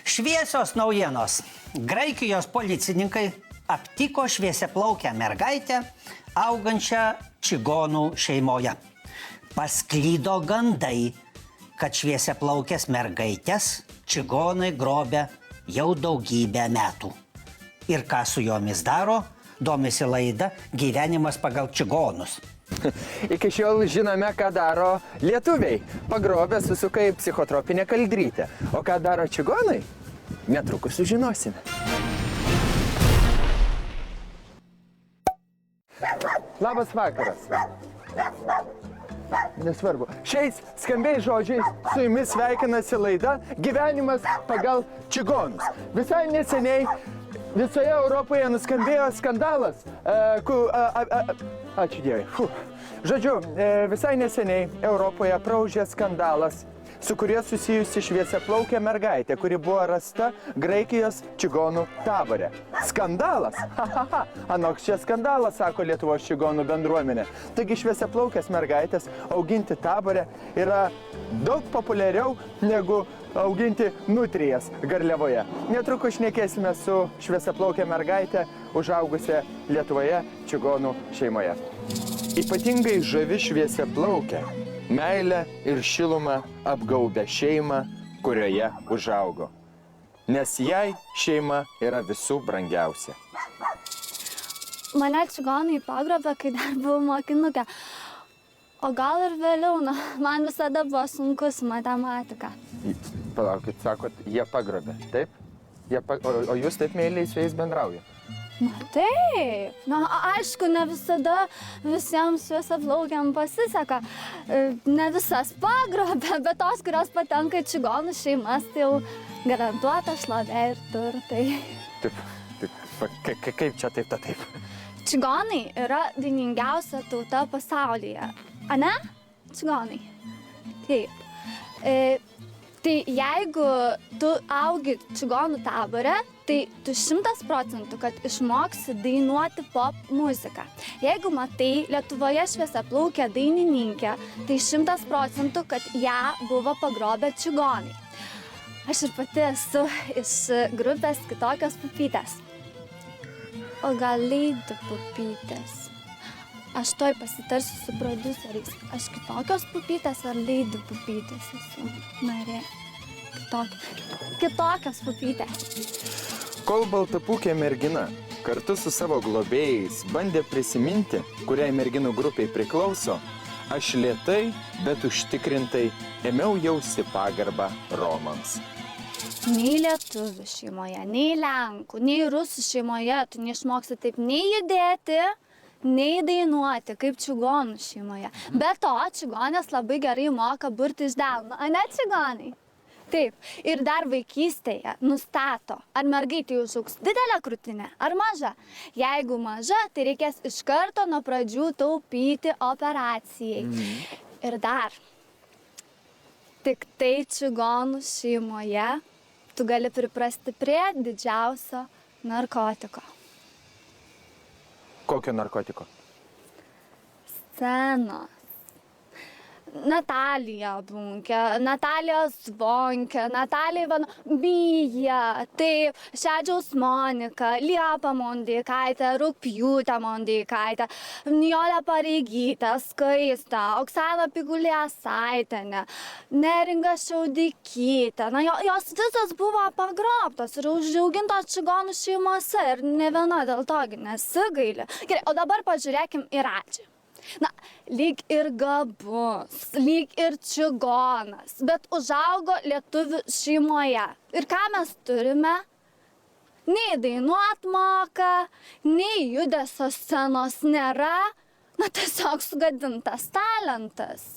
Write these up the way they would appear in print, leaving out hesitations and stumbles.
Šviesios naujienos. Graikijos policininkai aptiko šviesiaplaukę mergaitę, augančią čigonų šeimoje. Pasklydo gandai, kad šviesiaplaukės mergaitės čigonai grobia jau daugybę metų. Ir ką su jomis daro, domisi laida Gyvenimas pagal čigonus. Iki šiol žinome, ką daro lietuviai. Pagrobę susuka į psichotropinę kaldrytę. O ką daro čigonai? Netrukus sužinosime. Labas vakaras. Nesvarbu. Šiais skambiais žodžiais su jumis sveikinasi laida Gyvenimas pagal čigonus. Visai neseniai visoje Europoje nuskambėjo skandalas. Ačiū Dievui. Žodžiu, visai neseniai Europoje praūžė skandalas, su kurie susijusi šviesiaplaukė mergaitė, kuri buvo rasta Graikijos čigonų tabore. Skandalas? Anoks čia skandalas, sako Lietuvos čigonų bendruomenė. Taigi šviesiaplaukės mergaitės auginti tabore yra daug populiariau negu auginti nutrijas garliavoje. Netrukus šnekėsime su šviesiaplaukė mergaitė, užaugusia Lietuvoje čigonų šeimoje. Ypatingai žavi šviesiaplaukė. Meilę ir šilumą apgaubia šeimą, kurioje užaugo. Nes jai šeima yra visų brangiausia. Mane čigonai pagrobė, kai dar buvau mokinukė. O gal ir vėliau, man visada buvo sunku su matematika. Palaukit, sakot, jie pagrobė, taip? O jūs taip meiliai su jais bendraujate? Taip. Aišku, ne visada visiems šviesiaplaukiam pasiseka. Ne visas pagrobė, bet tos, kurios patenka į čigonų šeimas, tai jau garantuota šlovė ir turtai. Taip. Kaip čia taip, taip? Čigonai yra dainingiausia tauta pasaulyje. Ane? Čigonai. Taip. Tai jeigu tu augi čigonų tabore, tai tu 100%, kad išmoksi dainuoti pop muziką. Jeigu matai Lietuvoje šviesiaplaukę dainininkę, tai 100%, kad ją buvo pagrobę čigonai. Aš ir pati esu iš grupės Kitokios pupytės. O gal Lady pupytės? Aš toj pasitarsiu su prodiuseriais. Aš Kitokios pupytės ar Lady pupytės esu narė. Kitokios pupytės. Kol baltapūkė mergina kartu su savo globėjais bandė prisiminti, kuriai merginų grupiai priklauso, aš lėtai, bet užtikrintai ėmiau jausti pagarbą romams. Nei lietuvių šeimoje, nei lenkų, nei rusų šeimoje tu neišmoksi taip nei judėti, nei dainuoti, kaip čigonų šeimoje. Be to, čigonės labai gerai moka burti iš delno. Ane čigonai? Taip. Ir dar vaikystėje nustato, ar mergaitė užaugs didelę krūtinę, ar maža. Jeigu maža, tai reikės iš karto nuo pradžių taupyti operacijai. Ir dar, tik tai čigonų šeimoje tu gali priprasti prie didžiausio narkotiko. Kokio narkotiko? Scenos. Natalija Bunkė, Natalija Zvonkė, Natalija Bija, taip, Šedžiaus Monika, Liepa Mondeikaitė, Rugpjūtė Mondeikaitė, Nijolė Pareigytė, Skaista, Oksana Pigulėsaitienė, Neringa Šiaudikytė. Jos visos buvo pagrobtos ir užaugintos čigonų šeimose ir ne viena dėl to nesigaili. Gerai, o dabar pažiūrėkim į Radžį. Lyg ir gabus, lyg ir čigonas, bet užaugo lietuvių šeimoje. Ir ką mes turime? Nei dainuot moka, nei judesio scenos nėra. Tiesiog sugadintas talentas.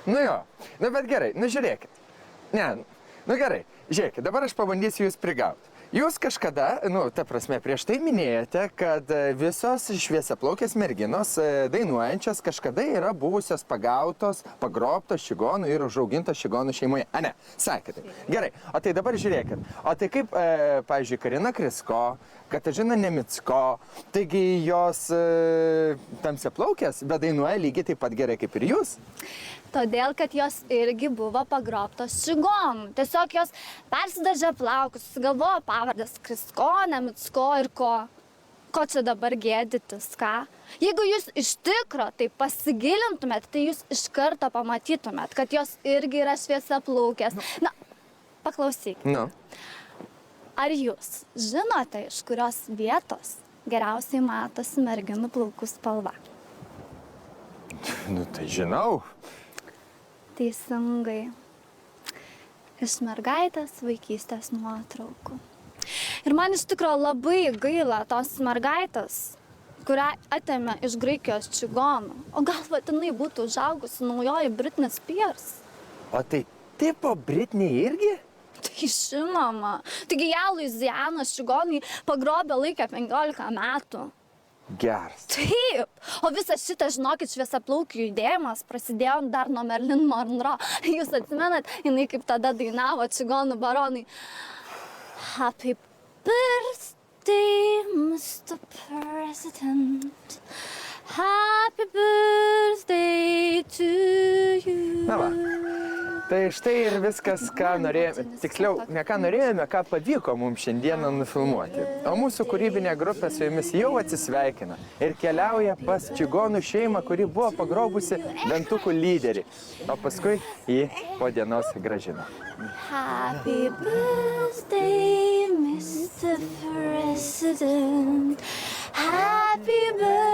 Bet gerai, žiūrėkit. Gerai, žiūrėkit, dabar aš pabandysiu jūs prigauti. Jūs kažkada, ta prasme, prieš tai minėjote, kad visos šviesiaplaukės merginos dainuojančios kažkada yra buvusios pagautos, pagrobtos čigonų ir užaugintos čigonų šeimoje. Ne, sakėte. Gerai, o tai dabar žiūrėkit. O tai kaip, pavyzdžiui, Karina Krysko, Katažina Nemicko, taigi jos tamsiaplaukės, bet dainuoja lygiai taip pat gerai kaip ir jūs? Todėl, kad jos irgi buvo pagrobtos čigonų. Tiesiog jos persidažė plaukus, susigalvojo pavardės Kriskonė, Micko ir ko. Ko čia dabar gėdytis, ką? Jeigu jūs iš tikro tai pasigilintumėt, tai jūs iš karto pamatytumėt, kad jos irgi yra šviesiaplaukės. Na, paklausyk. Ar jūs žinote, iš kurios vietos geriausiai matosi merginų plaukų spalva? Nu, tai žinau. Teisingai. Iš mergaitės vaikystės nuotraukų. Ir man iš tikrųjų labai gaila tos mergaitės, kurią atėmė iš Graikijos čigonų. O gal vatinai būtų užaugusi naujoji Britney Spears? O tai tipo Britney irgi? Tai žinoma. Taigi ją Luizianos čigonai pagrobė laikę 15 metų. Geras. Taip. O visas šitas, žinokit, šviesiaplaukių judėjimas prasidėjo dar nuo Marilyn Monroe. Jūs atsimenat, jinai kaip tada dainavo čigonų baronai. Happy birthday, Mr. President. Happy birthday to you. Na va. Tai štai ir viskas, ką norėjome, tiksliau, ne ką norėjome, ką pavyko mums šiandieną nufilmuoti. O mūsų kūrybinė grupė su jumis jau atsisveikina ir keliauja pas čigonų šeimą, kuri buvo pagrobusi dantukų lyderį, o paskui jį po dienos grąžino. Happy birthday, Mr. President. Happy birthday.